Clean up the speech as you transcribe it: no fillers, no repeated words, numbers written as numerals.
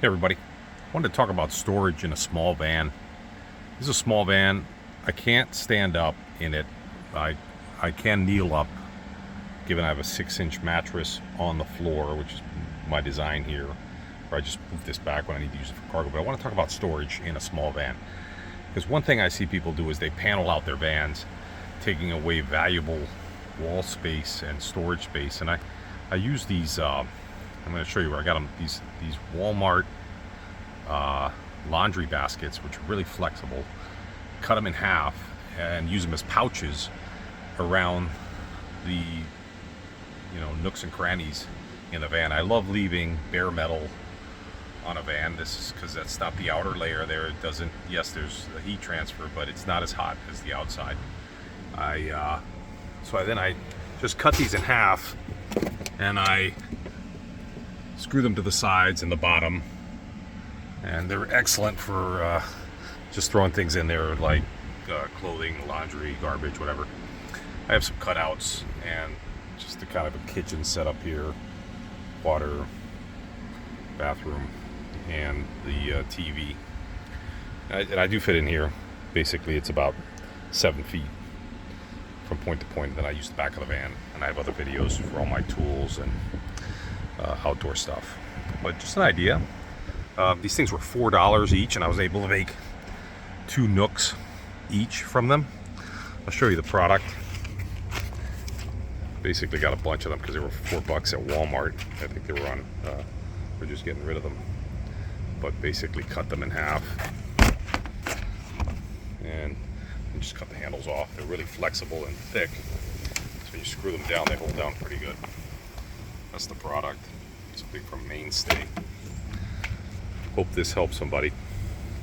Hey everybody, I wanted to talk about storage in a small van. This is a small van. I can't stand up in it. I can kneel up, given I have a 6-inch mattress on the floor, which is my design here, where I just move this back when I need to use it for cargo. But I want to talk about storage in a small van. Because one thing I see people do is they panel out their vans, taking away valuable wall space and storage space. And I use these, I'm going to show you where I got them, these Walmart laundry baskets, which are really flexible. Cut them in half and use them as pouches around the nooks and crannies in the van. I love leaving bare metal on a van. This is because that's not the outer layer there. It doesn't, yes, there's a heat transfer, but it's not as hot as the outside. So then I just cut these in half and I screw them to the sides and the bottom, and they're excellent for just throwing things in there like clothing, laundry, garbage, whatever. I have some cutouts and just a kind of a kitchen setup here, water, bathroom, and the TV. And I do fit in here. Basically, it's about 7 feet from point to point. Then I use the back of the van, and I have other videos for all my tools and outdoor stuff. But just an idea. These things were $4 each, and I was able to make 2 nooks each from them. I'll show you the product. Basically got a bunch of them because they were $4 at Walmart. I think they were on, we're just getting rid of them. But basically cut them in half and just cut the handles off. They're really flexible and thick. So when you screw them down, they hold down pretty good. That's the product. Something from Mainstay. Hope this helps somebody.